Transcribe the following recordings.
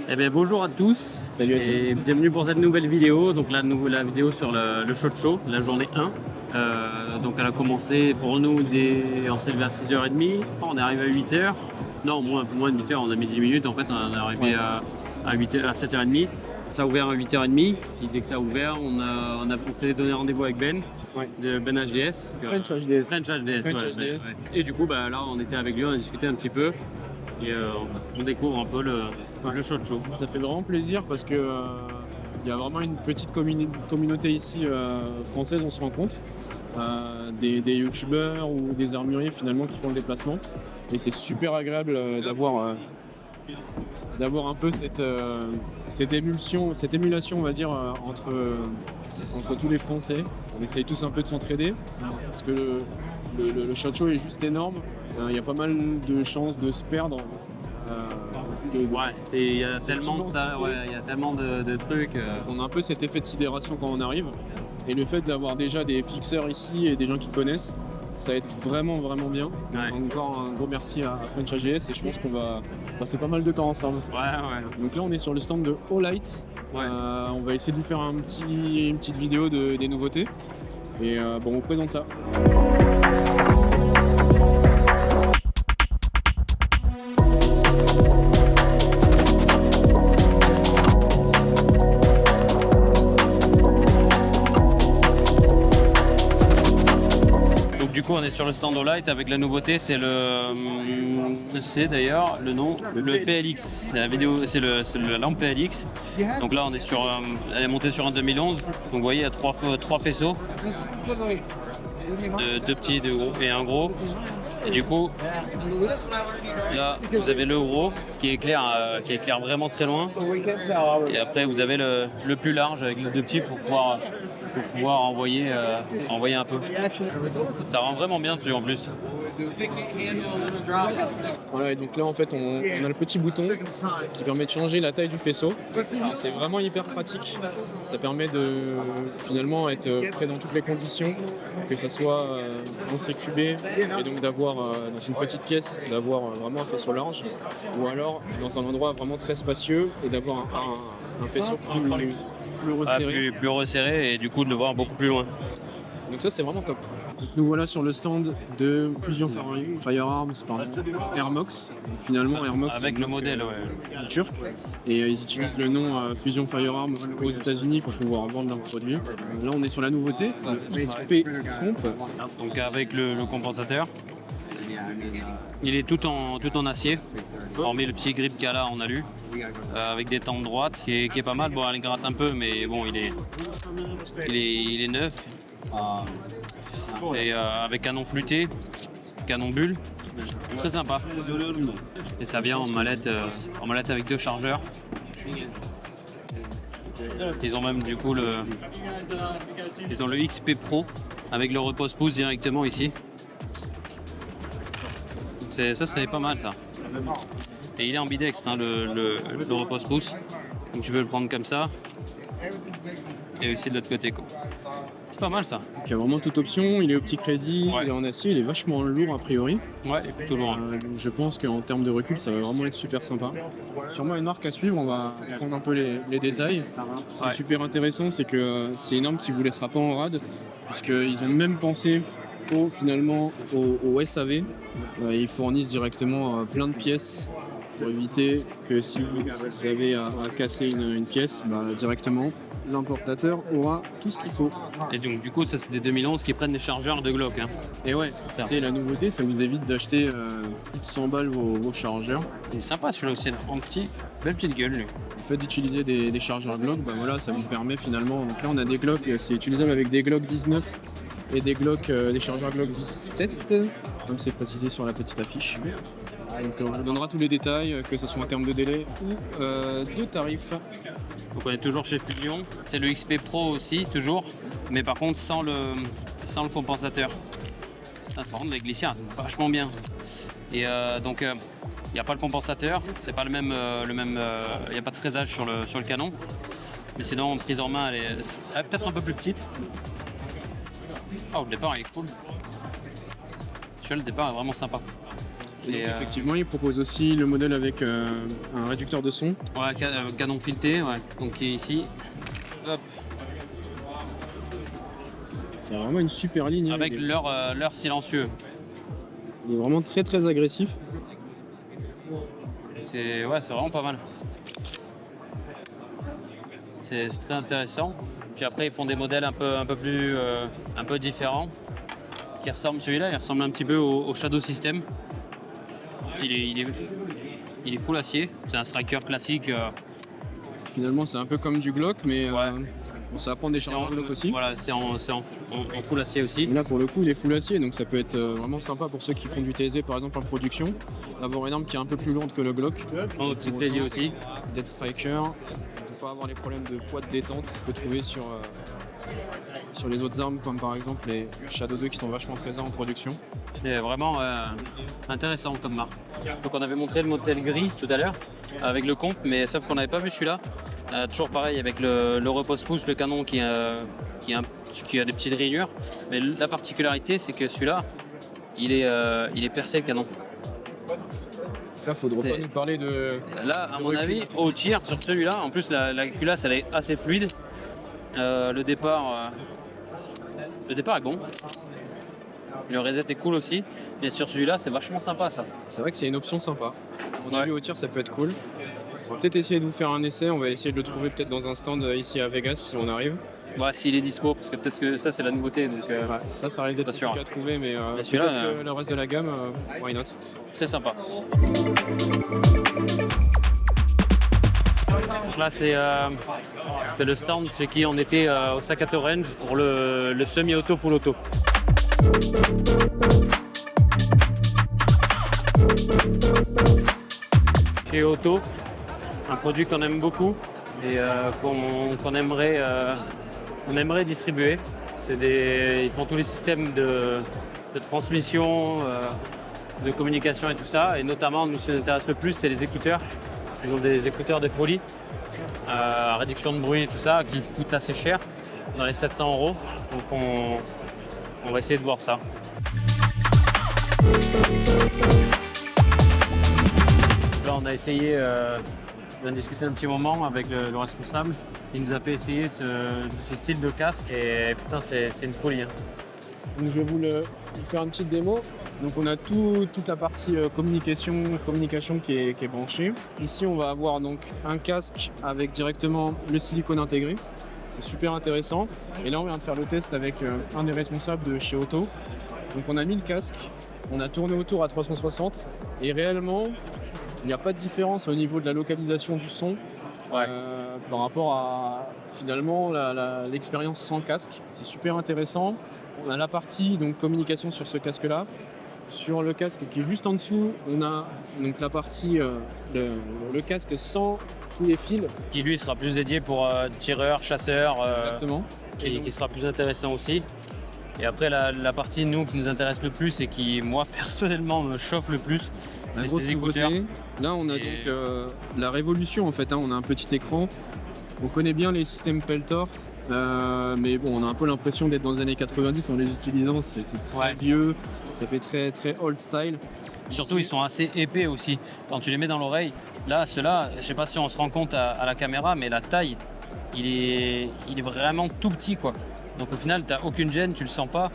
Eh bien, bonjour à tous. Salut à et bienvenue pour cette nouvelle vidéo. Donc la vidéo sur le shot show, la journée 1. Donc elle a commencé pour nous on s'est levé à 6h30, on est arrivé à 8h. Non, moins de 8h, on a mis 10 minutes. En fait, on est arrivé à 8h, à 7h30. Ça a ouvert à 8h30. Et dès que ça a ouvert, on s'est donné rendez-vous avec Ben, de Ben HDS. French HDS. French HDS, French ouais, HDS. ouais. Et du coup, là, on était avec lui, on a discuté un petit peu. Et on découvre un peu le shot show. Ça fait vraiment plaisir parce que il y a vraiment une petite communauté ici française, on se rend compte. Des youtubeurs ou des armuriers finalement qui font le déplacement. Et c'est super agréable d'avoir un peu cette émulation on va dire entre tous les Français. On essaye tous un peu de s'entraider parce que le shot show est juste énorme. Il y a pas mal de chances de se perdre. Il y a tellement de ça, il y a tellement de trucs. On a un peu cet effet de sidération quand on arrive. Et le fait d'avoir déjà des fixeurs ici et des gens qui connaissent, ça aide vraiment bien. Ouais. Encore un gros merci à French AGS et je pense qu'on va passer pas mal de temps ensemble. Ouais. Donc là on est sur le stand de All-Light. Ouais. On va essayer de vous faire une petite vidéo des nouveautés. Et on vous présente ça. Du coup, on est sur le stand All-Light avec la nouveauté, c'est d'ailleurs le nom, le PLX. C'est la lampe PLX. Donc là, elle est montée sur un 2011. Donc vous voyez, il y a trois faisceaux, deux petits, deux gros et un gros. Et du coup, là, vous avez le gros qui éclaire vraiment très loin. Et après, vous avez le plus large avec les deux petits pour pouvoir envoyer un peu. Ça rend vraiment bien dessus en plus. Voilà, et donc là en fait on a le petit bouton qui permet de changer la taille du faisceau. C'est vraiment hyper pratique. Ça permet de finalement être prêt dans toutes les conditions, que ce soit en CQB et donc d'avoir dans une petite pièce d'avoir vraiment un faisceau large, ou alors dans un endroit vraiment très spacieux et d'avoir un faisceau plus resserré. Plus resserré et du coup de le voir beaucoup plus loin. Donc ça c'est vraiment top. Nous voilà sur le stand de Fusion Firearms par Airmox. Finalement Airmox avec le modèle turc. Et ils utilisent le nom Fusion Firearms aux États-Unis pour pouvoir vendre leurs produits. Là on est sur la nouveauté, le XP Comp. Donc avec le compensateur. Il est tout en acier, hormis le petit grip qu'il y a là en alu, avec des tempes droites, qui est pas mal. Bon, elle gratte un peu, mais bon, il est neuf. Et avec canon flûté, canon bulle, très sympa. Et ça vient en mallette avec 2 chargeurs. Ils ont même du coup le XP Pro avec le repose-pouce directement ici. Ça c'est pas mal ça. Et il est ambidextre le repose-pouce. Donc tu peux le prendre comme ça. Et aussi de l'autre côté quoi. C'est pas mal ça. Donc il y a vraiment toute option, il est au petit crédit, il est en acier, il est vachement lourd a priori. Ouais, il est plutôt lourd. Je pense qu'en termes de recul ça va vraiment être super sympa. Sûrement une marque à suivre, on va prendre un peu les détails. Ce qui est super intéressant c'est que c'est une arme qui vous laissera pas en rade, puisqu'ils ont même pensé au SAV. Ils fournissent directement plein de pièces pour éviter que si vous avez à casser une pièce, directement l'importateur aura tout ce qu'il faut. Et donc du coup ça c'est des 2011 qui prennent des chargeurs de Glock. Et ouais, c'est la nouveauté, ça vous évite d'acheter plus de 100 balles vos chargeurs. Il est sympa celui-là aussi, belle petite gueule lui. Le fait d'utiliser des chargeurs Glock, ça vous permet finalement, donc là on a des Glock, c'est utilisable avec des Glock 19 et des chargeurs Glock 17, comme c'est précisé sur la petite affiche. Donc on vous donnera tous les détails, que ce soit en termes de délai ou de tarifs. Donc on est toujours chez Fusion, c'est le XP Pro aussi, toujours, mais par contre sans le compensateur. Ça, par contre les glissières, vachement bien. Et donc il n'y a pas le compensateur, c'est pas il n'y a pas de fraisage sur le canon. Mais sinon prise en main elle est peut-être un peu plus petite. Oh le départ il est cool. Le départ est vraiment sympa. Et donc, Et, effectivement, il propose aussi le modèle avec un réducteur de son. Ouais, canon fileté, ouais. Donc qui est ici. Hop. C'est vraiment une super ligne. Hein. Avec leur silencieux. Il est vraiment très très agressif. C'est vraiment pas mal. C'est très intéressant. Puis après ils font des modèles un peu différents. Qui ressemblent, celui-là, il ressemble un petit peu au Shadow System. Il est full acier. C'est un striker classique. Finalement, c'est un peu comme du Glock, mais ça va prendre des charges Glock aussi. Voilà, c'est en full acier aussi. Et là, pour le coup, il est full acier, donc ça peut être vraiment sympa pour ceux qui font du TSV, par exemple en production, d'avoir une arme qui est un peu plus lourde que le Glock. Oh, c'est plaisir aussi. Dead Striker, pour pas avoir les problèmes de poids de détente qu'on peut trouver sur les autres armes, comme par exemple les Shadow 2 qui sont vachement présents en production. C'est vraiment intéressant comme marque. Donc on avait montré le modèle gris tout à l'heure avec le comp, mais sauf qu'on n'avait pas vu celui-là. Toujours pareil avec le repose-pouce, le canon qui a des petites rainures. Mais la particularité c'est que celui-là, il est percé le canon. Là, faudrait pas nous parler de... Là, à mon avis, au tir sur celui-là, en plus la culasse elle est assez fluide. Le départ est bon. Le reset est cool aussi. Mais sur celui-là, c'est vachement sympa ça. C'est vrai que c'est une option sympa. On a vu au tir, ça peut être cool. On va peut-être essayer de vous faire un essai. On va essayer de le trouver peut-être dans un stand ici à Vegas si on arrive. Ouais, s'il est dispo, parce que peut-être que ça c'est la nouveauté. Donc, ça risque d'être sûr à trouver, mais celui-là, peut-être que le reste de la gamme, why not. Très sympa. Donc là c'est le stand chez qui on était au Staccato Range pour le semi-auto full auto. Chez Auto, un produit qu'on aime beaucoup et qu'on aimerait distribuer. Ils font tous les systèmes de transmission, de communication et tout ça. Et notamment, nous, ce qui nous intéresse le plus, c'est les écouteurs. Ils ont des écouteurs de folie, réduction de bruit et tout ça, qui coûtent assez cher, dans les 700 €. Donc on va essayer de voir ça. Là, on a essayé, on a discuté un petit moment avec le responsable. Il nous a fait essayer ce style de casque et putain, c'est une folie. Hein. Donc, je vais vous faire une petite démo. Donc on a toute la partie communication qui est branchée. Ici on va avoir donc un casque avec directement le silicone intégré. C'est super intéressant. Et là on vient de faire le test avec un des responsables de chez Auto. Donc on a mis le casque, on a tourné autour à 360 et réellement il n'y a pas de différence au niveau de la localisation du son par rapport à finalement l'expérience sans casque. C'est super intéressant. On a la partie donc communication sur ce casque là. Sur le casque qui est juste en dessous, on a donc la partie le casque sans tous les fils. Qui lui sera plus dédié pour tireurs, chasseurs, Exactement. Qui sera plus intéressant aussi. Et après la partie nous qui nous intéresse le plus et qui moi personnellement me chauffe le plus, c'est ces écouteurs. Là on a donc la révolution en fait, hein. On a un petit écran. On connaît bien les systèmes Peltor. Mais bon, on a un peu l'impression d'être dans les années 90 en les utilisant, c'est très vieux, ça fait très très old style. Surtout ils sont assez épais aussi, quand tu les mets dans l'oreille. Là, ceux-là, je sais pas si on se rend compte à la caméra, mais la taille, il est vraiment tout petit quoi. Donc au final, t'as aucune gêne, tu le sens pas.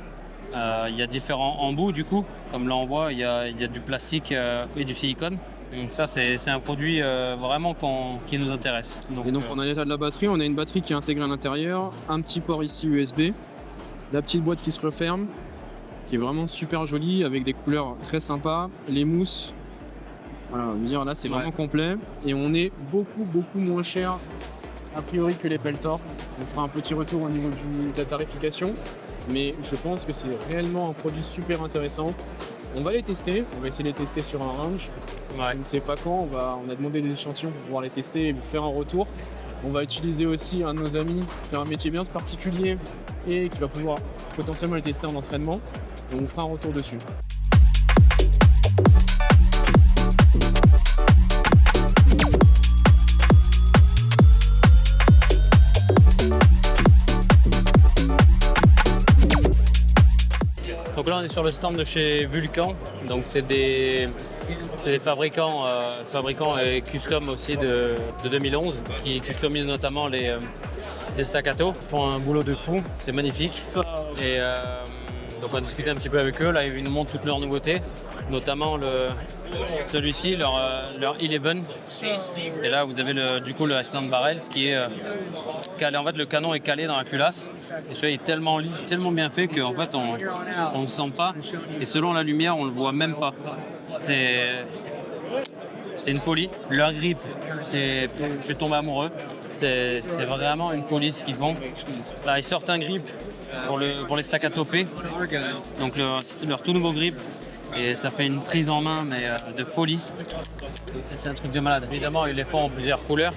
Il y a différents embouts du coup, comme là on voit, il y a du plastique et du silicone. Donc ça c'est un produit vraiment qui nous intéresse. Et donc on a l'état de la batterie, on a une batterie qui est intégrée à l'intérieur, un petit port ici USB, la petite boîte qui se referme, qui est vraiment super jolie avec des couleurs très sympas, les mousses, voilà, je veux dire là c'est vraiment complet et on est beaucoup moins cher a priori que les Peltor. On fera un petit retour au niveau de la tarification, mais je pense que c'est réellement un produit super intéressant. On va les tester, on va essayer de les tester sur un range. Je ne sais pas quand, on a demandé des échantillons pour pouvoir les tester et vous faire un retour. On va utiliser aussi un de nos amis qui fait un métier bien particulier et qui va pouvoir potentiellement les tester en entraînement. Donc on vous fera un retour dessus. Donc là on est sur le stand de chez Vulcan, donc c'est des C'est des fabricants et custom aussi de 2011 qui customisent notamment les staccato. Ils font un boulot de fou, c'est magnifique. Et donc on a discuté un petit peu avec eux, là ils nous montrent toutes leurs nouveautés, notamment celui-ci, leur 11. Et là vous avez du coup le Accident Barrel, ce qui est calé. En fait le canon est calé dans la culasse. Et celui-là est tellement bien fait qu'en fait on ne sent pas. Et selon la lumière on le voit même pas. C'est une folie. Leur grip, je suis tombé amoureux. C'est vraiment une folie ce qu'ils font. Là, ils sortent un grip pour les staccato P. Donc leur tout nouveau grip. Et ça fait une prise en main mais de folie. C'est un truc de malade. Évidemment, ils les font en plusieurs couleurs.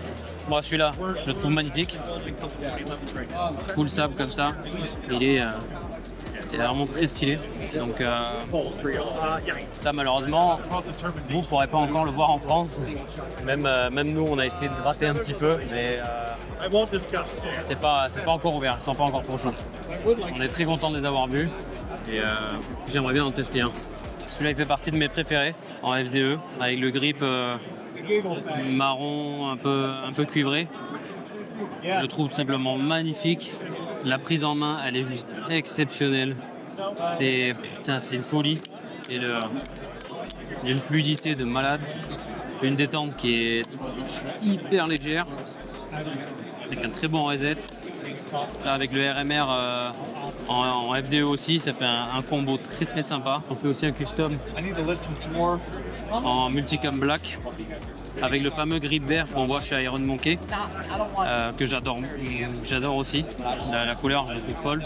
Moi, celui-là, je le trouve magnifique. Full sable comme ça. C'est vraiment très stylé. Donc ça malheureusement vous ne pourrez pas encore le voir en France. Même nous on a essayé de gratter un petit peu mais c'est pas encore ouvert, ils sont pas encore trop chauds. On est très content de les avoir vus et j'aimerais bien en tester un. Celui-là il fait partie de mes préférés en FDE avec le grip marron un peu cuivré. Je le trouve tout simplement magnifique. La prise en main, elle est juste exceptionnelle. C'est une folie. Et il y a une fluidité de malade. Une détente qui est hyper légère. Avec un très bon reset. Là, avec le RMR en FDE aussi, ça fait un combo très très sympa. On fait aussi un custom en multicam black. Avec le fameux grip vert qu'on voit chez Iron Monkey, que j'adore aussi. La couleur, je la trouve folle.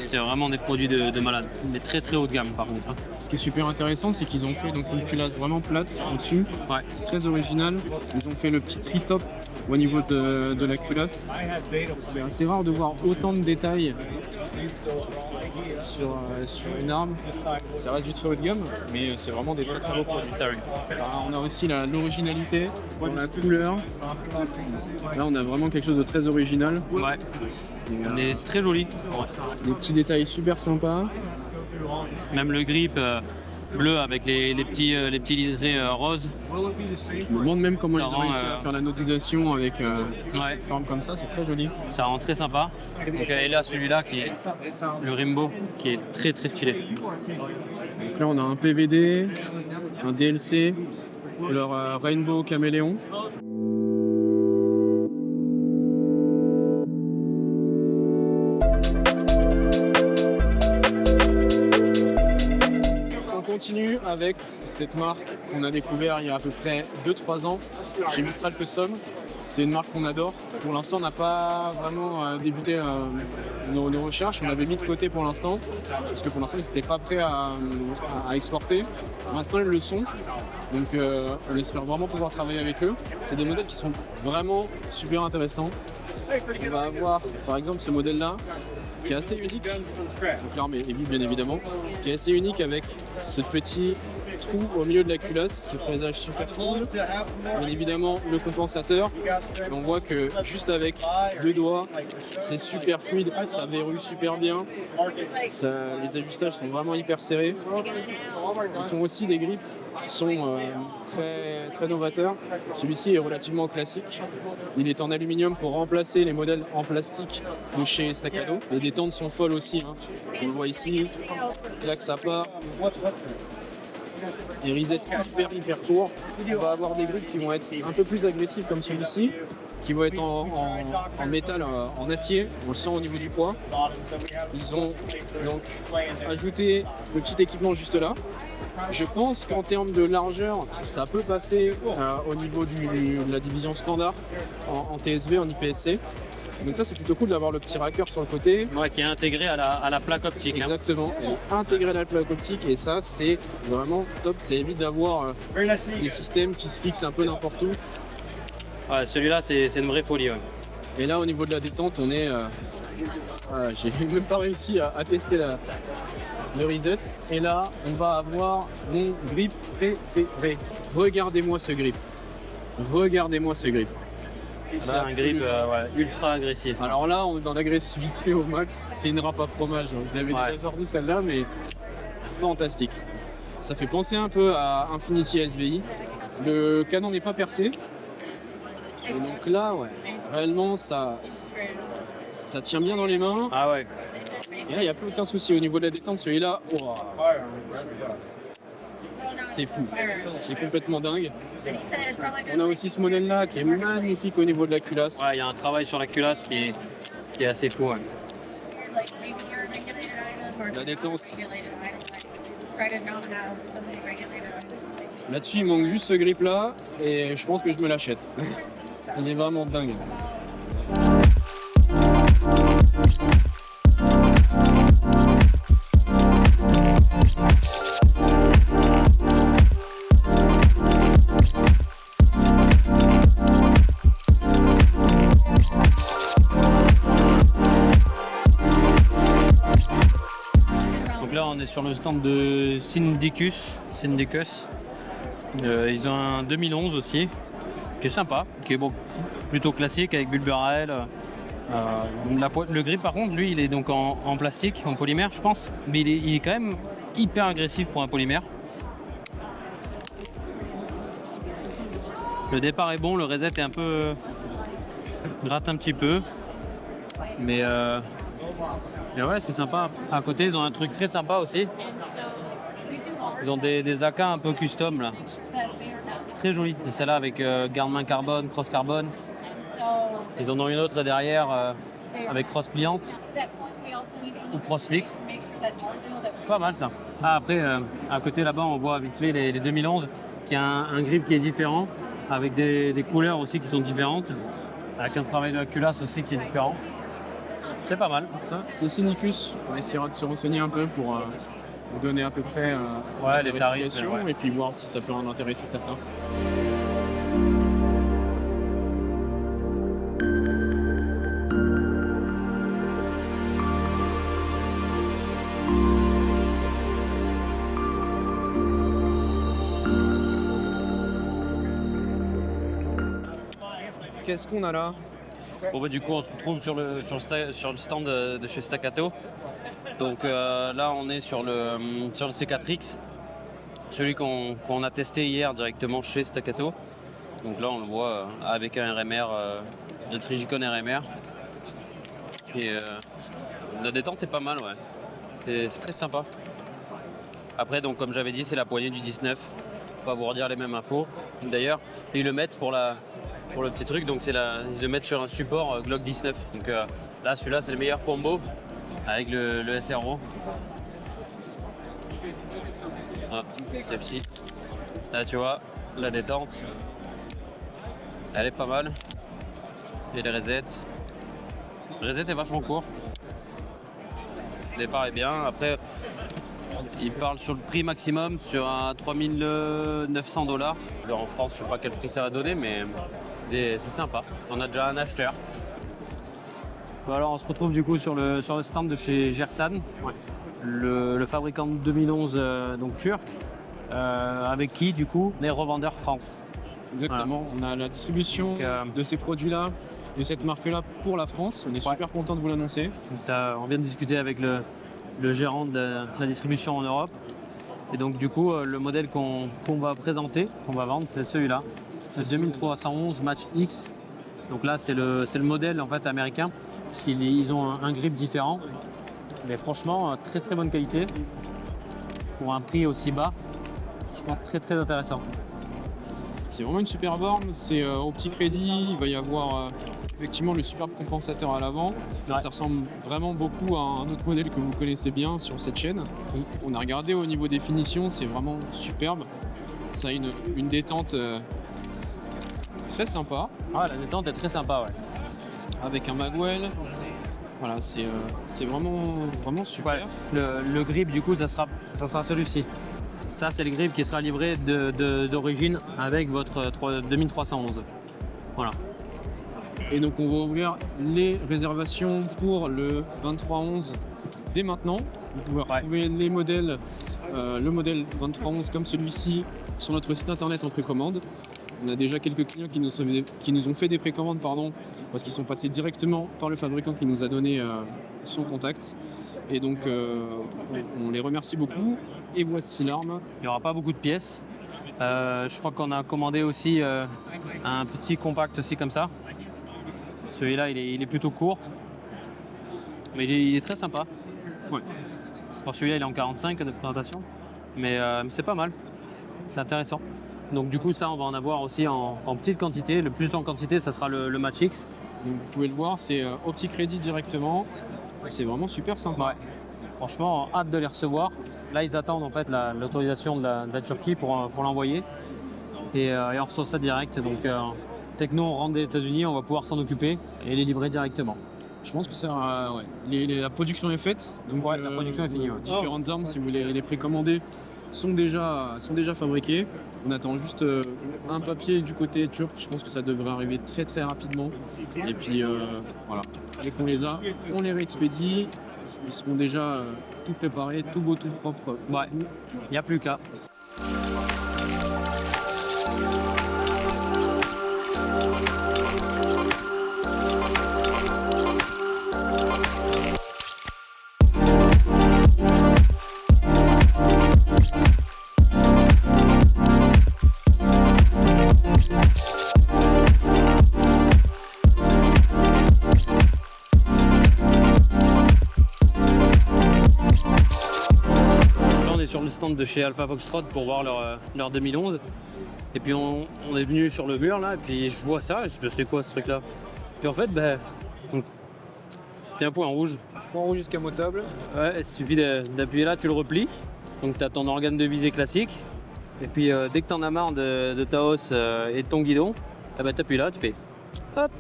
C'est vraiment des produits de malade, mais très très haut de gamme par contre. Ce qui est super intéressant, c'est qu'ils ont fait donc une culasse vraiment plate en-dessus. Ouais. C'est très original. Ils ont fait le petit tri-top au niveau de la culasse. C'est assez rare de voir autant de détails sur une arme. Ça reste du très haut de gamme, mais c'est vraiment des très très beaux produits. On a aussi l'originalité dans la couleur. Là, on a vraiment quelque chose de très original. Ouais. Mais c'est très joli. Ouais. Des petits détails super sympas. Même le grip bleu avec les petits liserés roses. Je me demande même comment ils ont réussi à faire la notisation avec une forme comme ça, c'est très joli. Ça rend très sympa. Donc, et là, celui-là qui est le Rimbaud, qui est très très stylé. Donc là, on a un PVD, un DLC, leur Rainbow Caméléon. On continue avec cette marque qu'on a découvert il y a à peu près 2-3 ans chez Mistral Custom. C'est une marque qu'on adore. Pour l'instant, on n'a pas vraiment débuté nos recherches. On l'avait mis de côté pour l'instant, parce que pour l'instant, ils n'étaient pas prêts à exporter. Maintenant, ils le sont. Donc, on espère vraiment pouvoir travailler avec eux. C'est des modèles qui sont vraiment super intéressants. On va avoir, par exemple, ce modèle-là, qui est assez unique. Donc, l'arme est vide, bien évidemment. Qui est assez unique avec ce petit trou au milieu de la culasse, ce fraisage super cool. Bien évidemment, le compensateur. Et on voit que juste avec 2 doigts, c'est super fluide, ça verrouille super bien. Les ajustages sont vraiment hyper serrés. Ils font aussi des grips qui sont très, très novateurs. Celui-ci est relativement classique. Il est en aluminium pour remplacer les modèles en plastique de chez Staccato. Les détentes sont folles aussi. Hein. On le voit ici. Claque ça part. Des risettes hyper courts. On va avoir des grips qui vont être un peu plus agressifs comme celui-ci, qui vont être en métal, en acier. On le sent au niveau du poids. Ils ont donc ajouté le petit équipement juste là. Je pense qu'en termes de largeur, ça peut passer au niveau de la division standard en TSV, en IPSC. Donc ça, c'est plutôt cool d'avoir le petit racker sur le côté. Ouais, qui est intégré à la plaque optique. Exactement, intégré à la plaque optique, et ça, c'est vraiment top. Ça évite d'avoir des systèmes qui se fixent un peu n'importe où. Ouais, celui-là, c'est une vraie folie. Ouais. Et là, au niveau de la détente, on est... j'ai même pas réussi à tester le reset. Et là, on va avoir mon grip préféré. Regardez-moi ce grip. Regardez-moi ce grip. C'est un grip ultra agressif. Alors là, on est dans l'agressivité au max. C'est une râpe à fromage. Je l'avais déjà sorti celle-là, mais fantastique. Ça fait penser un peu à Infinity SVI. Le canon n'est pas percé. Et donc là, ouais, réellement, ça tient bien dans les mains. Ah ouais. Et là, il n'y a plus aucun souci au niveau de la détente. Celui-là, oh, c'est fou. C'est complètement dingue. On a aussi ce modèle-là qui est magnifique au niveau de la culasse. Ouais, il y a un travail sur la culasse qui est assez fou. Ouais. La détente. Là-dessus, il manque juste ce grip-là et je pense que je me l'achète. Il est vraiment dingue. Donc là, on est sur le stand de Syndicus. Ils ont un 2011 aussi, qui est sympa, qui est bon, plutôt classique avec bulbe rail. Le grip par contre, lui, il est donc en plastique, en polymère, je pense, mais il est quand même hyper agressif pour un polymère. Le départ est bon, le reset est un peu gratte un petit peu, mais ouais, c'est sympa. À côté, ils ont un truc très sympa aussi. Ils ont des AK un peu custom là. C'est très joli. Et celle-là avec garde-main carbone, cross carbone. Ils en ont une autre derrière avec cross pliante ou cross fixe. C'est pas mal ça. Ah, après, à côté là-bas, on voit vite fait les 2011 qui a un grip qui est différent, avec des couleurs aussi qui sont différentes, avec un travail de la culasse aussi qui est différent. C'est pas mal. Ça, c'est Syndicus. On essaiera de se renseigner un peu pour vous donner à peu près les tarifs et puis voir si ça peut en intéresser certains. Qu'est-ce qu'on a là? Bon, bah, du coup, on se retrouve sur le stand de chez Staccato. Donc là, on est sur le C4X, celui qu'on a testé hier directement chez Staccato. Donc là, on le voit avec un RMR, un Trigicon RMR. Et la détente est pas mal, ouais. C'est très sympa. Après, donc comme j'avais dit, c'est la poignée du 19. Pas vous redire les mêmes infos. D'ailleurs, ils le mettent pour le petit truc, donc ils le mettent sur un support Glock 19. Donc là, celui-là, c'est le meilleur combo avec le SRO. Ah, celle-ci. Là, tu vois, la détente, elle est pas mal. Et les resets. Le reset est vachement court. Le départ est bien. Après, il parle sur le prix maximum sur un 3900 $. En France, je sais pas quel prix ça va donner, mais c'est sympa. On a déjà un acheteur. Bon, alors on se retrouve du coup sur le stand de chez Gersan, le fabricant de 2011 donc turc, avec qui du coup les revendeurs France. Exactement, voilà. On a la distribution de ces produits-là, de cette marque-là pour la France. On est super content de vous l'annoncer. On vient de discuter avec le gérant de la distribution en Europe. Et donc du coup, le modèle qu'on va présenter, qu'on va vendre, c'est celui-là. C'est 2311 Match X. Donc là, c'est le modèle en fait américain, parce qu'ils ont un grip différent. Mais franchement, très très bonne qualité. Pour un prix aussi bas, je pense très très intéressant. C'est vraiment une super borne, c'est au petit crédit, il va y avoir effectivement le superbe compensateur à l'avant. Ouais. Ça ressemble vraiment beaucoup à un autre modèle que vous connaissez bien sur cette chaîne. On a regardé au niveau des finitions, c'est vraiment superbe. Ça a une détente très sympa. Ah, la détente est très sympa, ouais. Avec un magwell. Voilà, c'est vraiment super. Ouais, le grip, du coup, ça sera celui-ci. Ça, c'est le grip qui sera livré d'origine avec votre 2311. Voilà. Et donc, on va ouvrir les réservations pour le 2311 dès maintenant. Vous pouvez retrouver les modèles, le modèle 2311 comme celui-ci sur notre site internet en précommande. On a déjà quelques clients qui nous ont fait des précommandes, parce qu'ils sont passés directement par le fabricant qui nous a donné son contact. Et donc on les remercie beaucoup. Et voici l'arme. Il n'y aura pas beaucoup de pièces. Je crois qu'on a commandé aussi un petit compact aussi comme ça. Celui-là, il est plutôt court. Mais il est très sympa. Ouais. Bon, celui-là, il est en 45 de présentation. Mais c'est pas mal. C'est intéressant. Donc du coup, ça, on va en avoir aussi en petite quantité. Le plus en quantité, ça sera le Match X. Donc, vous pouvez le voir, c'est au petit crédit directement. C'est vraiment super sympa. Ouais. Franchement, hâte de les recevoir. Là, ils attendent en fait l'autorisation de la Turquie pour l'envoyer. Et on reçoit ça direct. Donc, dès que nous, on rentre des États-Unis, on va pouvoir s'en occuper et les livrer directement. Je pense que ça, la production est faite. Donc, Ouais, la production est finie. Ouais. Différentes armes, si vous voulez les précommander, sont déjà fabriquées. On attend juste un papier du côté turc. Je pense que ça devrait arriver très très rapidement. Et puis voilà, dès qu'on les a, on les réexpédie. Ils seront déjà tout préparés, tout beau, tout propre. Ouais, il n'y a plus qu'à. Sur le stand de chez Alpha Foxtrot pour voir leur 2011 et puis on est venu sur le mur là et puis je vois ça et je me dis c'est quoi ce truc là et en fait c'est un point rouge escamotable. Ouais, il suffit d'appuyer là, tu le replies donc tu as ton organe de visée classique et puis dès que tu en as marre de ta hausse et de ton guidon tu appuies là, tu fais hop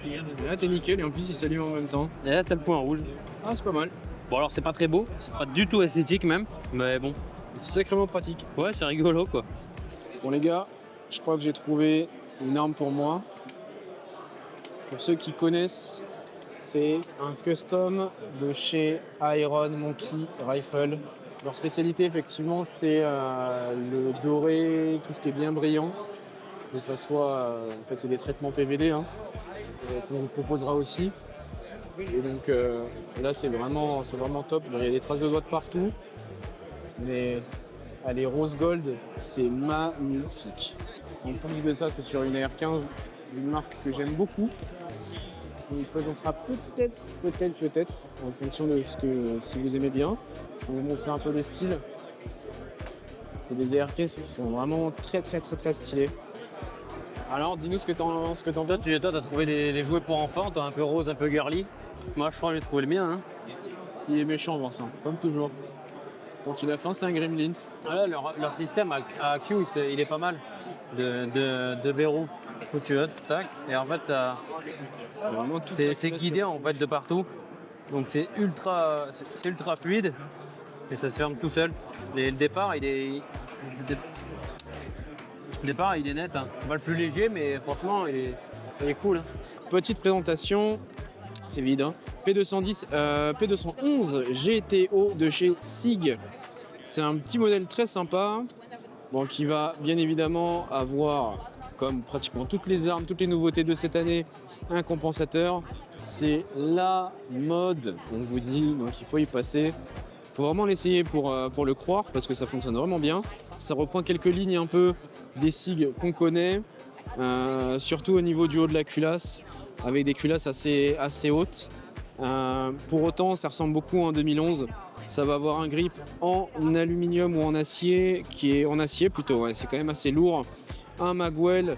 et là t'es nickel et en plus il s'allume en même temps et là t'as le point rouge. Ah c'est pas mal. Bon alors c'est pas très beau, c'est pas du tout esthétique même, mais bon. C'est sacrément pratique. Ouais, c'est rigolo quoi. Bon les gars, je crois que j'ai trouvé une arme pour moi. Pour ceux qui connaissent, c'est un custom de chez Iron Monkey Rifle. Leur spécialité effectivement c'est le doré, tout ce qui est bien brillant. Que ça soit, en fait c'est des traitements PVD qu'on vous proposera aussi. Et donc là c'est vraiment top, il y a des traces de doigts de partout, mais les rose gold c'est magnifique. En plus de ça c'est sur une AR-15 d'une marque que j'aime beaucoup. On y présentera peut-être en fonction de si vous aimez bien. On va vous montrer un peu le style. C'est des AR-15 qui sont vraiment très stylés. Alors dis-nous ce que t'en penses. Toi t'as trouvé les jouets pour enfants, t'as un peu rose, un peu girly. Moi je crois que j'ai trouvé le mien. Hein. Il est méchant Vincent, comme toujours. Quand il a faim c'est un Gremlins. Ouais, leur système à Q il est pas mal de verrou. Où tu veux, tac, et en fait ça c'est guidé en fait de partout. Donc c'est ultra fluide et ça se ferme tout seul. Et le départ il est net, hein. C'est pas le plus léger mais franchement il est cool. Hein. Petite présentation, c'est vide. Hein. P211 GTO de chez SIG. C'est un petit modèle très sympa, qui va bien évidemment avoir, comme pratiquement toutes les armes, toutes les nouveautés de cette année, un compensateur. C'est la mode, on vous dit, donc il faut y passer. Il faut vraiment l'essayer pour le croire parce que ça fonctionne vraiment bien. Ça reprend quelques lignes un peu des SIG qu'on connaît, surtout au niveau du haut de la culasse, avec des culasses assez hautes. Pour autant, ça ressemble beaucoup en 2011. Ça va avoir un grip en aluminium ou en acier, qui est en acier plutôt, ouais, c'est quand même assez lourd. Un magwell,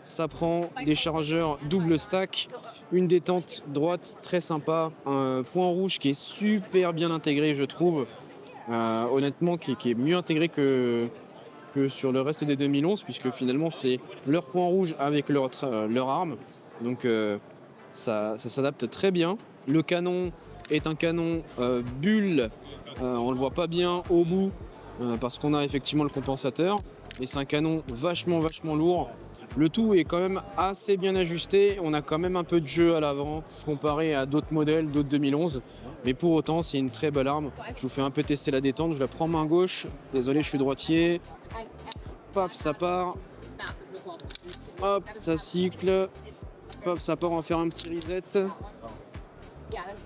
ça prend des chargeurs double stack, une détente droite très sympa, un point rouge qui est super bien intégré je trouve, honnêtement qui est mieux intégré que sur le reste des 2011 puisque finalement c'est leur point rouge avec leur arme, donc ça s'adapte très bien. Le canon est un canon bulle, on le voit pas bien au bout parce qu'on a effectivement le compensateur, mais c'est un canon vachement lourd. Le tout est quand même assez bien ajusté, on a quand même un peu de jeu à l'avant comparé à d'autres modèles, d'autres 2011, mais pour autant c'est une très belle arme. Je vous fais un peu tester la détente, je la prends main gauche, désolé je suis droitier, paf ça part, hop ça cycle, paf ça part, on va faire un petit reset,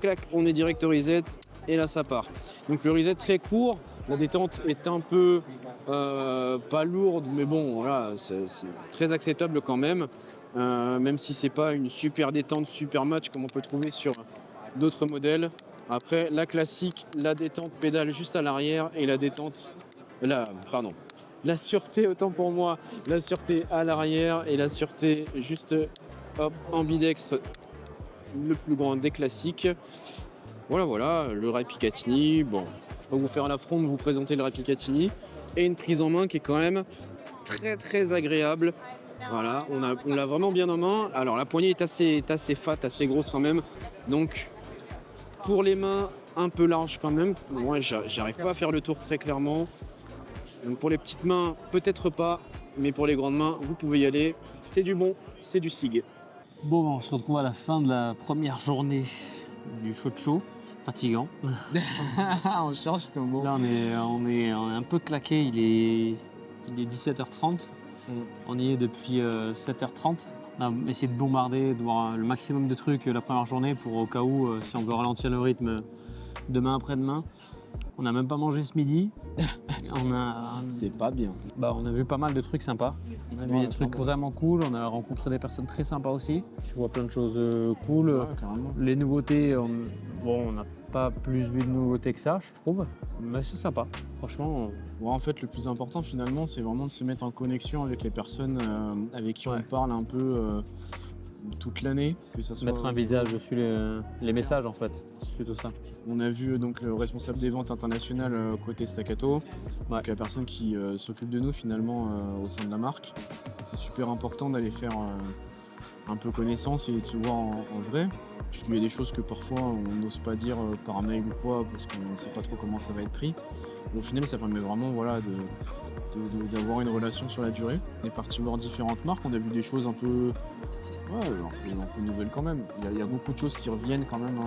clac, on est direct au reset et là ça part. Donc le reset très court, la détente est un peu pas lourde, mais bon, voilà, c'est très acceptable quand même. Même si c'est pas une super détente, super match comme on peut trouver sur d'autres modèles. Après, la classique, la détente pédale juste à l'arrière et la détente, la sûreté, autant pour moi, la sûreté à l'arrière et la sûreté juste hop, ambidextre, le plus grand des classiques. Voilà, le rail Picatinny. Bon, je vais pas vous faire l'affront de vous présenter le rail Picatinny. Et une prise en main qui est quand même très très agréable. Voilà, on l'a vraiment bien en main. Alors la poignée est assez fat, assez grosse quand même. Donc pour les mains, un peu large quand même. Moi, j'arrive pas à faire le tour très clairement. Donc pour les petites mains, peut-être pas. Mais pour les grandes mains, vous pouvez y aller. C'est du bon, c'est du SIG. Bon, on se retrouve à la fin de la première journée du show. Fatigant. On cherche ton mot. Là, on est un peu claqué. Il est 17h30. On y est depuis 7h30. On a essayé de bombarder, de voir le maximum de trucs la première journée pour au cas où, si on veut ralentir le rythme demain après-demain. On n'a même pas mangé ce midi. C'est pas bien. On a vu pas mal de trucs sympas. On a vu des trucs vraiment cool. On a rencontré des personnes très sympas aussi. Tu vois plein de choses cool. Ouais, carrément. Les nouveautés, on n'a pas plus vu de nouveautés que ça, je trouve. Mais c'est sympa. Franchement. En fait, le plus important finalement, c'est vraiment de se mettre en connexion avec les personnes avec qui on parle un peu toute l'année, que ça soit mettre un visage dessus les messages en fait, c'est plutôt ça. On a vu donc le responsable des ventes internationales côté Staccato, donc la personne qui s'occupe de nous finalement au sein de la marque. C'est super important d'aller faire un peu connaissance et de se voir en vrai, puisqu'il y a des choses que parfois on n'ose pas dire par mail ou quoi, parce qu'on ne sait pas trop comment ça va être pris. Et au final, ça permet vraiment d'avoir une relation sur la durée. On est parti voir différentes marques, on a vu des choses un peu nouvelles quand même. Il y a beaucoup de choses qui reviennent quand même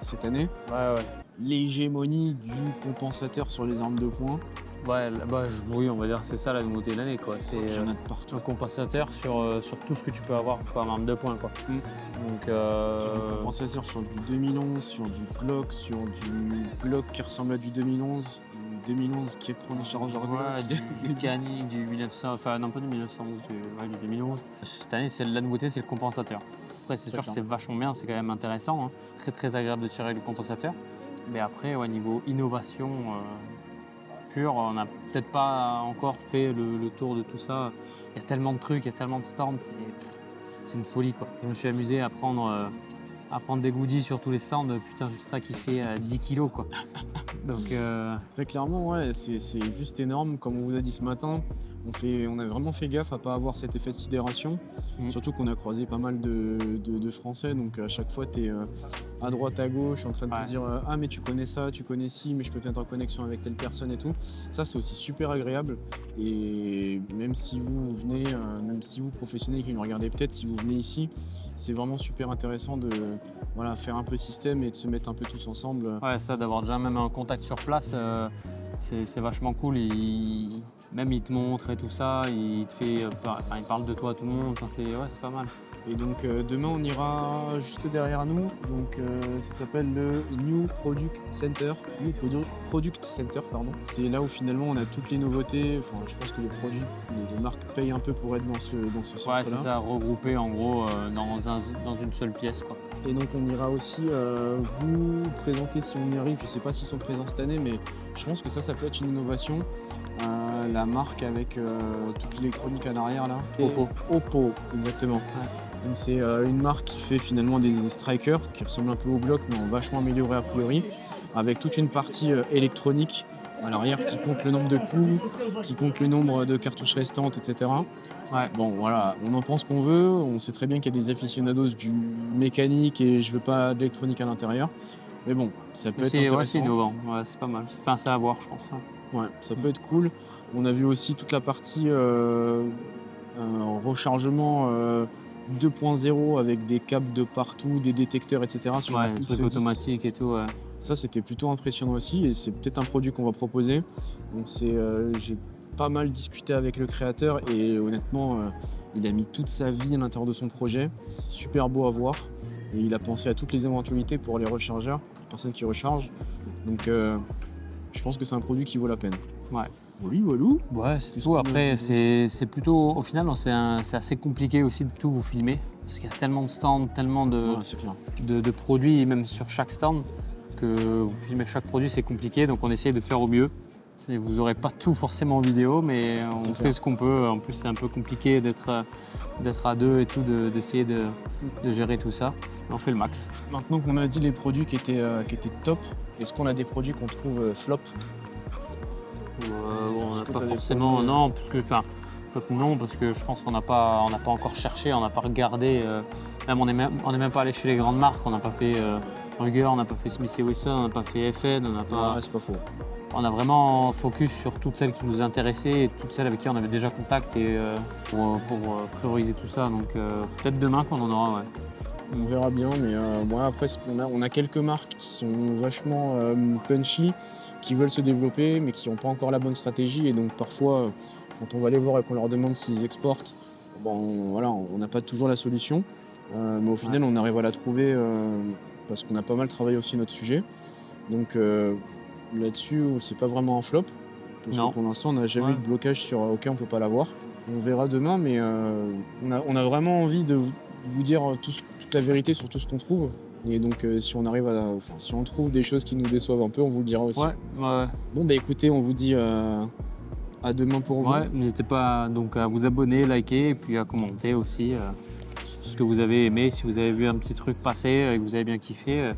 cette année. Ouais. L'hégémonie du compensateur sur les armes de poing. Oui, on va dire que c'est ça la nouveauté de l'année, quoi. C'est Il y en a de partout. un compensateur sur tout ce que tu peux avoir comme arme de poing, quoi. Donc, Un compensateur sur du 2011, sur du Glock qui ressemble à du 2011. 2011 qui prend les chargeurs du Cani, du 1900, enfin non pas du 1911, du 2011. Cette année, la nouveauté, c'est le compensateur. Après, c'est sûr que c'est vachement bien, c'est quand même intéressant, hein. Très très agréable de tirer le compensateur. Mais après, niveau innovation pure, on n'a peut-être pas encore fait le tour de tout ça. Il y a tellement de trucs, il y a tellement de stands, c'est une folie, quoi. Je me suis amusé à prendre des goodies sur tous les stands, putain, ça qui fait 10 kilos, quoi. Donc, Très clairement, c'est juste énorme. Comme on vous a dit ce matin, on a vraiment fait gaffe à pas avoir cet effet de sidération. Surtout qu'on a croisé pas mal de Français, donc à chaque fois tu es à droite, à gauche, en train de te dire ah mais tu connais ça, tu connais ci, mais je peux te mettre en connexion avec telle personne et tout. Ça c'est aussi super agréable. Et même si vous venez, même si vous professionnels qui nous regardez peut-être, si vous venez ici, c'est vraiment super intéressant de faire un peu système et de se mettre un peu tous ensemble. Ouais, ça, d'avoir déjà même un contact sur place, c'est vachement cool. Même il te montre et tout ça, il parle de toi à tout le monde, c'est pas mal. Et donc demain on ira juste derrière nous, donc ça s'appelle le New Product Center, C'est là où finalement on a toutes les nouveautés, je pense que les marques payent un peu pour être dans ce centre-là. Ouais, c'est ça, regroupé en gros dans une seule pièce, quoi. Et donc on ira aussi vous présenter si on y arrive, je sais pas s'ils sont présents cette année, mais je pense que ça peut être une innovation. La marque avec toute l'électronique à l'arrière là. Oppo, exactement. Ouais. Donc c'est une marque qui fait finalement des strikers qui ressemblent un peu au Glock mais en vachement amélioré a priori, avec toute une partie électronique à l'arrière qui compte le nombre de coups, qui compte le nombre de cartouches restantes, etc. Ouais. Bon voilà, on en pense qu'on veut, on sait très bien qu'il y a des aficionados du mécanique et je veux pas d'électronique à l'intérieur. Mais bon, ça peut être intéressant. Ouais, c'est innovant, c'est pas mal. Enfin, c'est à voir, je pense. Ouais, ça peut être cool. On a vu aussi toute la partie rechargement 2.0 avec des câbles de partout, des détecteurs, etc. Sur des trucs automatiques et tout. Ouais. Ça, c'était plutôt impressionnant aussi et c'est peut-être un produit qu'on va proposer. Donc j'ai pas mal discuté avec le créateur et honnêtement, il a mis toute sa vie à l'intérieur de son projet. Super beau à voir. Et il a pensé à toutes les éventualités pour les rechargeurs, les personnes qui rechargent. Donc je pense que c'est un produit qui vaut la peine. Ouais. Oui, Walou. Ouais, c'est tout. Après, c'est plutôt, au final, c'est assez compliqué aussi de tout vous filmer. Parce qu'il y a tellement de stands, tellement C'est clair. de produits, même sur chaque stand, que vous filmez chaque produit, c'est compliqué. Donc on essaye de faire au mieux. Et vous n'aurez pas tout forcément en vidéo, mais on fait ce qu'on peut. En plus, c'est un peu compliqué d'être à deux et tout, d'essayer de gérer tout ça. Mais on fait le max. Maintenant qu'on a dit les produits qui étaient top, est-ce qu'on a des produits qu'on trouve flop? On n'a que pas t'as des forcément, produits, non, parce que, enfin, non, parce que je pense qu'on n'a pas encore cherché, on n'a pas regardé. Même on n'est même pas allé chez les grandes marques, on n'a pas fait Ruger, on n'a pas fait Smith & Wesson, on n'a pas fait FN, on n'a pas. Ouais, c'est pas faux. On a vraiment focus sur toutes celles qui nous intéressaient et toutes celles avec qui on avait déjà contact et pour prioriser tout ça. Donc peut-être demain qu'on en aura, ouais. On verra bien, mais moi après on a quelques marques qui sont vachement punchy, qui veulent se développer mais qui n'ont pas encore la bonne stratégie, et donc parfois quand on va les voir et qu'on leur demande s'ils exportent, bon voilà, on n'a pas toujours la solution, mais au final on arrive à la trouver parce qu'on a pas mal travaillé aussi notre sujet. Donc là-dessus c'est pas vraiment un flop, parce Non. que pour l'instant on n'a jamais eu de blocage sur OK, on peut pas l'avoir. On verra demain, mais on a vraiment envie de vous dire toute la vérité sur tout ce qu'on trouve. Et donc si on trouve des choses qui nous déçoivent un peu, on vous le dira aussi. Ouais. Bon bah écoutez, on vous dit à demain pour vous. Ouais, n'hésitez pas donc à vous abonner, liker et puis à commenter aussi ce que vous avez aimé. Si vous avez vu un petit truc passer et que vous avez bien kiffé,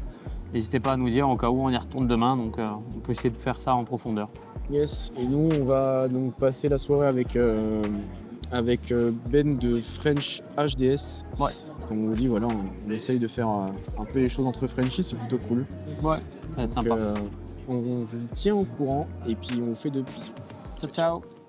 n'hésitez pas à nous dire, au cas où on y retourne demain. Donc on peut essayer de faire ça en profondeur. Yes, et nous on va donc passer la soirée avec Ben de French HDS. Ouais. Comme on vous dit, voilà, on essaye de faire un peu les choses entre Frenchies, c'est plutôt cool. Ouais, ça va être Donc, sympa. on vous tient au courant et puis on vous fait de bisous. Ciao, ciao.